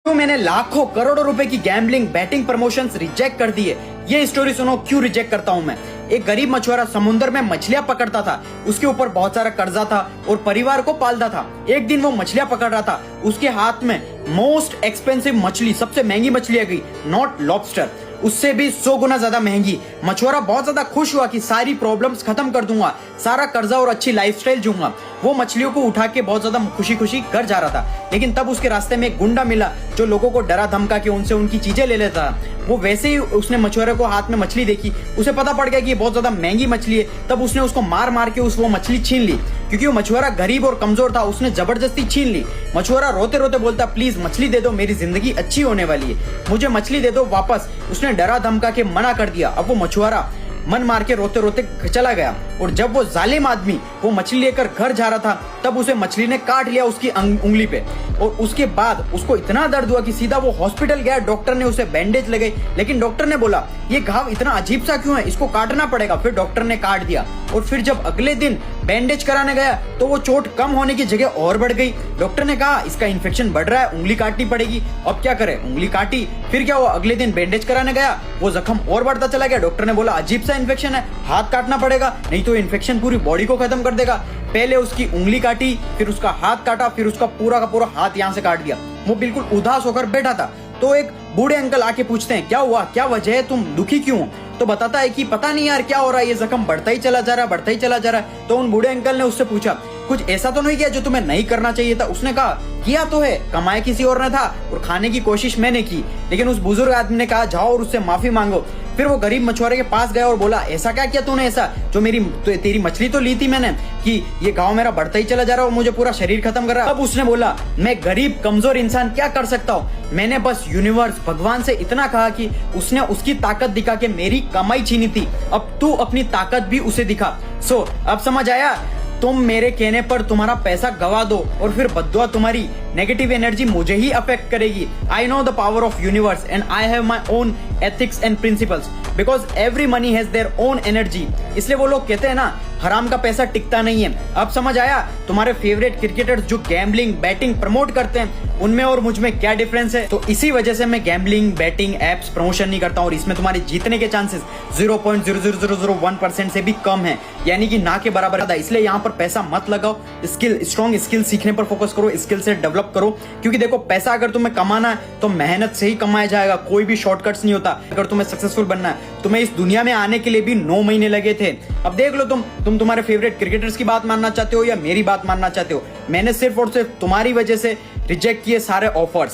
तो मैंने लाखों करोड़ों रुपए की गैम्बलिंग बैटिंग प्रमोशंस रिजेक्ट कर दिए। ये स्टोरी सुनो क्यों रिजेक्ट करता हूँ मैं। एक गरीब मछुआरा समुद्र में मछलियां पकड़ता था। उसके ऊपर बहुत सारा कर्जा था और परिवार को पालता था। एक दिन वो मछलियां पकड़ रहा था। उसके हाथ में मोस्ट एक्सपेंसिव मछली, सबसे महंगी मछली आ गई, नॉट लॉबस्टर, उससे भी 100 गुना ज्यादा महंगी। मछुआरा बहुत ज्यादा खुश हुआ कि सारी प्रॉब्लम्स खत्म कर दूंगा, सारा कर्जा और अच्छी लाइफस्टाइल जीऊंगा। वो मछलियों को उठा के बहुत ज्यादा खुशी खुशी घर जा रहा था, लेकिन तब उसके रास्ते में एक गुंडा मिला जो लोगों को डरा धमका के उनसे उनकी चीजें ले लेता था। वो वैसे ही उसने मछुआरे को हाथ में मछली देखी, उसे पता पड़ गया कि ये बहुत ज्यादा महंगी मछली है। तब उसने उसको मार मार के वो मछली छीन ली। क्योंकि वो मछुआरा गरीब और कमजोर था, उसने जबरदस्ती छीन ली। मछुआरा रोते रोते बोलता, प्लीज मछली दे दो, मेरी जिंदगी अच्छी होने वाली है, मुझे मछली दे दो वापस। उसने डरा धमका के मना कर दिया। अब वो मछुआरा मन मार के रोते रोते चला गया। और जब वो जालिम आदमी वो मछली लेकर घर जा रहा था, तब उसे मछली ने काट लिया उसकी उंगली पे। और उसके बाद उसको इतना दर्द हुआ कि सीधा वो हॉस्पिटल गया। डॉक्टर ने उसे बैंडेज लगाई, लेकिन डॉक्टर ने बोला ये घाव इतना अजीब सा क्यों है, इसको काटना पड़ेगा। फिर डॉक्टर ने काट दिया। और फिर जब अगले दिन बैंडेज कराने गया तो वो चोट कम होने की जगह और बढ़ गई। डॉक्टर ने कहा इसका इन्फेक्शन बढ़ रहा है, उंगली काटनी पड़ेगी। अब क्या करे, उंगली काटी। फिर क्या हुआ, अगले दिन बैंडेज कराने गया, वो जख्म और बढ़ता चला गया। डॉक्टर ने बोला अजीब सा इन्फेक्शन है, हाथ काटना पड़ेगा, नहीं तो इन्फेक्शन पूरी बॉडी को खत्म कर देगा। पहले उसकी उंगली काटी, फिर उसका हाथ काटा, फिर उसका पूरा का पूरा हाथ यहाँ से काट दिया। वो बिल्कुल उदास होकर बैठा था। तो एक बूढ़े अंकल आके पूछते हैं क्या हुआ, क्या वजह है, तुम दुखी क्यों हो। तो बताता है कि पता नहीं यार क्या हो रहा है, ये जख्म बढ़ता ही चला जा रहा है, बढ़ता ही चला जा रहा है। तो उन बूढ़े अंकल ने उससे पूछा कुछ ऐसा तो नहीं किया जो तुम्हें नहीं करना चाहिए था। उसने कहा किया तो है, कमाया किसी और ने था और खाने की कोशिश मैंने की। लेकिन उस बुजुर्ग आदमी ने कहा जाओ और उससे माफी मांगो। फिर वो गरीब मछुआरे के पास गया और बोला ऐसा क्या किया तूने ऐसा, जो तेरी मछली तो ली थी मैंने, कि ये गाँव मेरा बढ़ता ही चला जा रहा है और मुझे पूरा शरीर खत्म कर रहा है। अब उसने बोला मैं गरीब कमजोर इंसान क्या कर सकता हूँ, मैंने बस यूनिवर्स भगवान से इतना कहा कि उसने उसकी ताकत दिखा के मेरी कमाई छीनी थी, अब तू अपनी ताकत भी उसे दिखा। सो अब समझ आया, तुम मेरे कहने पर तुम्हारा पैसा गवा दो और फिर बद्दुआ तुम्हारी नेगेटिव एनर्जी मुझे ही अफेक्ट करेगी। I know the power of universe and I have my own ethics and principles because every money has their own energy. इसलिए वो लोग कहते हैं ना हराम का पैसा टिकता नहीं है। अब समझ आया तुम्हारे फेवरेट क्रिकेटर्स जो गैम्बलिंग बैटिंग प्रमोट करते हैं उनमें और मुझ में क्या डिफरेंस है। तो इसी वजह से मैं गैम्बलिंग बैटिंग एप्स प्रमोशन नहीं करता हूँ और इसमें तुम्हारे जीतने के चांसेस 0.00001% से भी कम है, यानी कि ना के बराबर है। इसलिए यहाँ पर पैसा मत लगाओ, स्ट्रॉन्ग स्किल सीखने पर फोकस करो, स्किल से डेवलप करो। क्योंकि देखो पैसा अगर तुम्हें कमाना है तो मेहनत से ही कमाया जाएगा, कोई भी शॉर्टकट्स नहीं होता। अगर तुम्हें सक्सेसफुल बनना है, तुम्हें इस दुनिया में आने के लिए भी 9 महीने लगे थे। अब देख लो तुम तुम्हारे फेवरेट क्रिकेटर्स की बात मानना चाहते हो या मेरी बात मानना चाहते हो। मैंने सिर्फ और सिर्फ तुम्हारी वजह से रिजेक्ट किए सारे ऑफर्स।